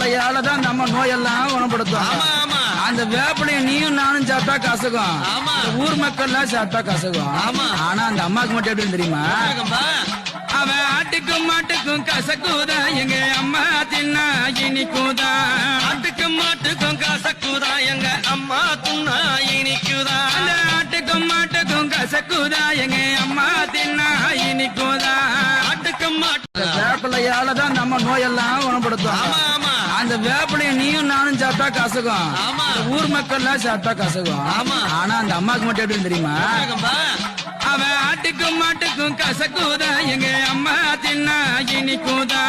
வேப்பிலையால தான் நம்ம நோயெல்லாம் குணப்படுத்தும். அந்த வேப்பிலைய நீயும் நானும் சாப்பிட்டா கசக்கும், ஊர் மக்கள் எல்லாம் சாப்பிட்டா கசக்கும். ஆனா அந்த அம்மாக்கு மட்டும் எப்படி தெரியுமா? அவன் ஆட்டுக்கும் மாட்டுக்கும் கசக்குதா, எங்க அம்மா தின்னா இனிக்குதா. ஆட்டுக்கும் மாட்டுக்கும் கசக்குதா, எங்க அம்மா தின்னா இனிக்குதா. அந்த ஆட்டுக்கும் மாட்டுக்கும் கசக்குதா, எங்க அம்மா தின்னா இனிக்குதா. ஆட்டுக்கும் மாட்டு வேப்பிலையால தான் நம்ம நோயெல்லாம் குணப்படுத்தும். அந்த வேப்பிலைய நீயும் நானும் சாப்பிட்டா கசக்கும், ஊர் மக்கள் எல்லாம் சாப்பிட்டா கசக்கும். ஆனா அந்த அம்மாக்கு மட்டும் எப்படி தெரியுமா? அவன் ஆட்டுக்கும் மாட்டுக்கும் கசக்குதா, எங்க அம்மா தின்னா இனிக்குதா.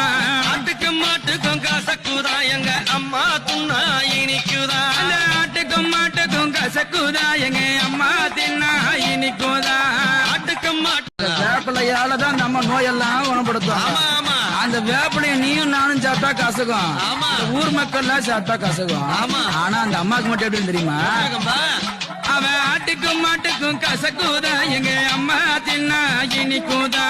ஆட்டுக்கும் மாட்டுக்கும் கசக்குதா, எங்க அம்மா தின்னா இனிக்குதா. அந்த ஆட்டுக்கும் மாட்டுக்கும் கசக்குதா, எங்க அம்மா தின்னா இனிக்குதா. ஆட்டுக்கும் மாட்டு வேப்பிலையால தான் நம்ம நோயெல்லாம் குணப்படுத்தும். அந்த வேப்பிலைய நீயும் நானும் சாப்பிட்டா கசக்கும், ஊர் மக்கள் எல்லாம் சாப்பிட்டா கசக்கும். ஆனா அந்த அம்மாக்கு மட்டும் எப்படி தெரியுமா? அவன் ஆட்டுக்கும் மாட்டுக்கும் கசக்குதா, எங்க அம்மா தின்னா இனிக்குதா.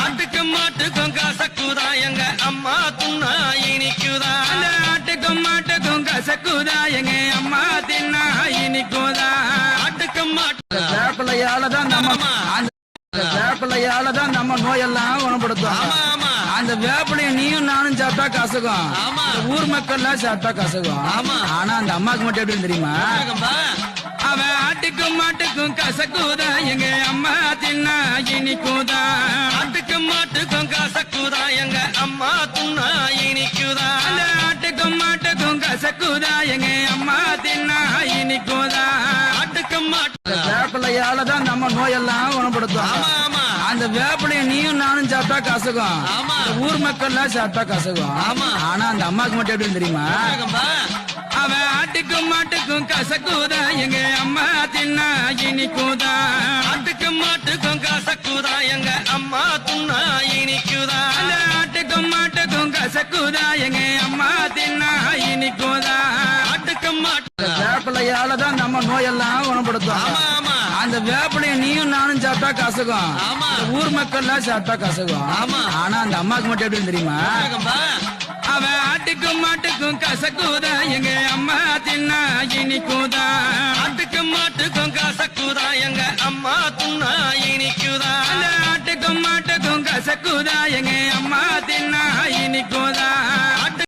ஆட்டுக்கும் மாட்டுக்கும் கசக்குதா, எங்க அம்மா தின்னா இனிக்குதா. அந்த ஆட்டுக்கும் மாட்டுக்கும் கசக்குதா, எங்க அம்மா தின்னா இனிக்குதா. ஆட்டுக்கும் மாட்டு வேப்பிலையால தான் நம்ம வேப்பிலையால தான் நம்ம நோயெல்லாம் குணப்படுத்தும். அந்த வேப்பிலைய நீயும் நானும் சாப்பிட்டா கசக்கும், ஊர் மக்கள் எல்லாம் சாப்பிட்டா கசக்கும். ஆனா அந்த அம்மாக்கு மட்டும் எப்படி தெரியுமா? அவன் ஆட்டுக்கும் மாட்டுக்கும் கசக்குதா, எங்க அம்மா தின்னா இனிக்குதா. ஆட்டுக்கும் மாட்டுக்கும் கசக்குதா, எங்க அம்மா தின்னா இனிக்குதா. அந்த ஆட்டுக்கும் மாட்டுக்கும் கசக்குதா, எங்க அம்மா தின்னா இனிக்குதா. ஆட்டுக்கும் மாட்டு வேப்பிலையால தான் நம்ம நோயெல்லாம் குணப்படுத்தும். அந்த வேப்பிலைய நீயும் நானும் சாப்பிட்டா கசக்கும், ஊர் மக்கள் எல்லாம் சாப்பிட்டா கசக்கும். ஆனா அந்த அம்மாக்கு மட்டும் எப்படி தெரியுமா? அவன் ஆட்டுக்கும் மாட்டுக்கும் கசக்குதா, எங்க அம்மா தின்னா இனிக்குதா. ஆட்டுக்கும் மாட்டுக்கும் கசக்குதா, எங்க அம்மா தின்னா இனிக்குதா. அந்த ஆட்டுக்கும் மாட்டுக்கும் கசக்குதா, எங்க அம்மா தின்னா இனிக்குதா. ஆட்டுக்கும் மாட்டு வேப்பிலையால தான் நம்ம நோயெல்லாம் குணப்படுத்தும். அந்த வேப்பிலைய நீயும் நானும் சாப்பிட்டா கசக்கும், ஊர் மக்கள் எல்லாம் சாப்பிட்டா கசக்கும். ஆனா அந்த அம்மாக்கு மட்டும் எப்படி தெரியுமா? அவன் ஆட்டுக்கும் மாட்டுக்கும் கசக்குதா, எங்க அம்மா தின்னா இனிக்குதா. ஆட்டுக்கும் மாட்டுக்கும் கசக்குதா, எங்க அம்மா தின்னா இனிக்குதா. அந்த ஆட்டுக்கும் மாட்டுக்கும் கசக்குதா, எங்க அம்மா தின்னா இனிக்குதா.